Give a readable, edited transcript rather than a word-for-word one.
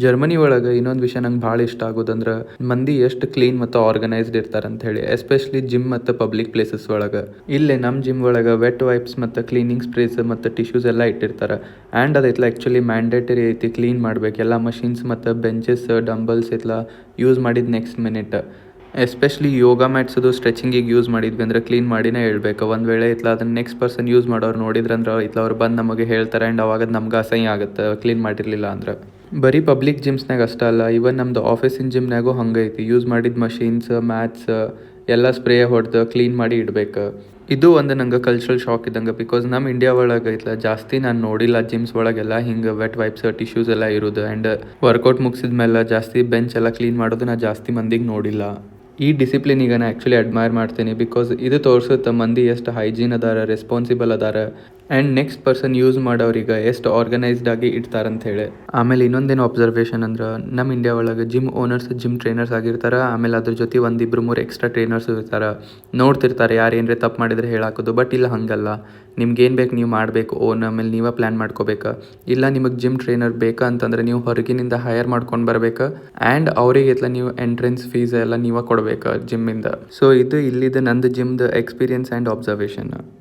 Germany ಒಳಗೆ ಇನ್ನೊಂದು ವಿಷಯ ನಂಗೆ ಭಾಳ ಇಷ್ಟ ಆಗೋದಂದ್ರೆ ಮಂದಿ ಎಷ್ಟು ಕ್ಲೀನ್ ಮತ್ತು ಆರ್ಗನೈಸ್ಡ್ ಇರ್ತಾರೆ ಅಂತ ಹೇಳಿ, ಎಸ್ಪೆಷಲಿ ಜಿಮ್ ಮತ್ತು ಪಬ್ಲಿಕ್ ಪ್ಲೇಸಸ್ ಒಳಗೆ. ಇಲ್ಲೇ ನಮ್ಮ ಜಿಮ್ ಒಳಗೆ ವೆಟ್ ವೈಪ್ಸ್ ಮತ್ತು ಕ್ಲೀನಿಂಗ್ ಸ್ಪ್ರೇಸ್ ಮತ್ತು ಟಿಶ್ಯೂಸ್ ಎಲ್ಲ ಇಟ್ಟಿರ್ತಾರೆ. ಆ್ಯಂಡ್ ಅದೈತ್ಲ ಆ್ಯಕ್ಚುಲಿ ಮ್ಯಾಂಡೇಟರಿ ಐತಿ ಕ್ಲೀನ್ ಮಾಡ್ಬೇಕು ಎಲ್ಲ ಮಷೀನ್ಸ್ ಮತ್ತು ಬೆಂಚಸ್ ಡಂಬಲ್ಸ್ ಐತ್ಲ ಯೂಸ್ ಮಾಡಿದ ನೆಕ್ಸ್ಟ್ ಮಿನಿಟ್. ಎಸ್ಪೆಷಲಿ ಯೋಗ ಮ್ಯಾಟ್ಸದು ಸ್ಟ್ರೆಚಿಂಗಿಗೆ ಯೂಸ್ ಮಾಡಿದ್ವಿ ಅಂದ್ರೆ ಕ್ಲೀನ್ ಮಾಡಿನೇ ಹೇಳ್ಬೇಕು. ಒಂದು ವೇಳೆ ಇತ್ಲ ಅದನ್ನ ನೆಕ್ಸ್ಟ್ ಪರ್ಸನ್ ಯೂಸ್ ಮಾಡೋರು ನೋಡಿದ್ರಂದ್ರೆ ಇತ್ಲ ಅವ್ರು ಬಂದು ನಮಗೆ ಹೇಳ್ತಾರೆ ಆ್ಯಂಡ್ ಅವಾಗ ನಮ್ಗೆ ಅಸಹ್ಯ ಆಗುತ್ತೆ ಕ್ಲೀನ್ ಮಾಡಿರಲಿಲ್ಲ ಅಂದ್ರೆ. ಬರೀ ಪಬ್ಲಿಕ್ ಜಿಮ್ಸ್ನಾಗ ಅಷ್ಟೇ ಅಲ್ಲ, ಇವನ್ ನಮ್ದು ಆಫೀಸಿನ ಜಿಮ್ನಾಗೂ ಹಂಗೈತಿ. ಯೂಸ್ ಮಾಡಿದ ಮಷೀನ್ಸ್ ಮ್ಯಾಟ್ಸ್ ಎಲ್ಲ ಸ್ಪ್ರೇ ಹೊಡೆದು ಕ್ಲೀನ್ ಮಾಡಿ ಇಡ್ಬೇಕು. ಇದು ಒಂದು ನಂಗೆ ಕಲ್ಚರಲ್ ಶಾಕ್ ಇದ್ದಂಗೆ, ಬಿಕಾಸ್ ನಮ್ಮ ಇಂಡಿಯಾ ಒಳಗೆ ಐತ್ಲ ಜಾಸ್ತಿ ನಾನು ನೋಡಿಲ್ಲ ಜಿಮ್ಸ್ ಒಳಗೆಲ್ಲ ಹಿಂಗೆ ವೆಟ್ ವೈಪ್ಸ್ ಟಿಶ್ಯೂಸ್ ಎಲ್ಲ ಇರೋದು. ಆ್ಯಂಡ್ ವರ್ಕೌಟ್ ಮುಗಿಸಿದ ಮೇಲೆ ಜಾಸ್ತಿ ಬೆಂಚ್ ಎಲ್ಲ ಕ್ಲೀನ್ ಮಾಡೋದು ನಾ ಜಾಸ್ತಿ ಮಂದಿಗೆ ನೋಡಿಲ್ಲ. ಈ ಡಿಸಿಪ್ಲಿನಿಗೆ ನಾನು ಆ್ಯಕ್ಚುಲಿ ಅಡ್ಮೈರ್ ಮಾಡ್ತೀನಿ, ಬಿಕಾಸ್ ಇದು ತೋರಿಸುತ್ತೆ ಮಂದಿ ಎಷ್ಟು ಹೈಜೀನ್ ಅದಾರ, ರೆಸ್ಪಾನ್ಸಿಬಲ್ ಅದಾರ ಆ್ಯಂಡ್ ನೆಕ್ಸ್ಟ್ ಪರ್ಸನ್ ಯೂಸ್ ಮಾಡೋರಿಗೆ ಎಷ್ಟು ಆರ್ಗನೈಸ್ಡ್ ಆಗಿ ಇಡ್ತಾರಂತ ಹೇಳಿ. ಆಮೇಲೆ ಇನ್ನೊಂದೇನು ಅಬ್ಸರ್ವೇಷನ್ ಅಂದ್ರೆ, ನಮ್ಮ ಇಂಡಿಯಾ ಒಳಗೆ ಜಿಮ್ ಓನರ್ಸ್ ಜಿಮ್ ಟ್ರೈನರ್ಸ್ ಆಗಿರ್ತಾರೆ. ಆಮೇಲೆ ಅದ್ರ ಜೊತೆ ಒಂದಿಬ್ರು ಮೂರು ಎಕ್ಸ್ಟ್ರಾ ಟ್ರೈನರ್ಸ್ ಇರ್ತಾರೆ, ನೋಡ್ತಿರ್ತಾರೆ ಯಾರು ಏನಾರೇ ತಪ್ಪು ಮಾಡಿದರೆ ಹೇಳಾಕೋದು. ಬಟ್ ಇಲ್ಲ ಹಂಗಲ್ಲ, ನಿಮ್ಗೇನು ಬೇಕು ನೀವು ಮಾಡಬೇಕು ಓನ್. ಆಮೇಲೆ ನೀವೇ ಪ್ಲ್ಯಾನ್ ಮಾಡ್ಕೋಬೇಕು. ಇಲ್ಲ ನಿಮಗೆ ಜಿಮ್ ಟ್ರೈನರ್ ಬೇಕಾ ಅಂತಂದರೆ ನೀವು ಹೊರಗಿನಿಂದ ಹೈಯರ್ ಮಾಡ್ಕೊಂಡು ಬರಬೇಕು. ಆ್ಯಂಡ್ ಅವ್ರಿಗೆ ಇತ್ಲ ನೀವು ಎಂಟ್ರೆನ್ಸ್ ಫೀಸ್ ಎಲ್ಲ ನೀವೇ ಕೊಡಬೇಕು ಜಿಮ್ಮಿಂದ. ಸೊ ಇದು ಇಲ್ಲಿದೆ ನಂದು ಜಿಮ್ದು ಎಕ್ಸ್ಪೀರಿಯನ್ಸ್ ಆ್ಯಂಡ್ ಅಬ್ಸರ್ವೇಷನ್.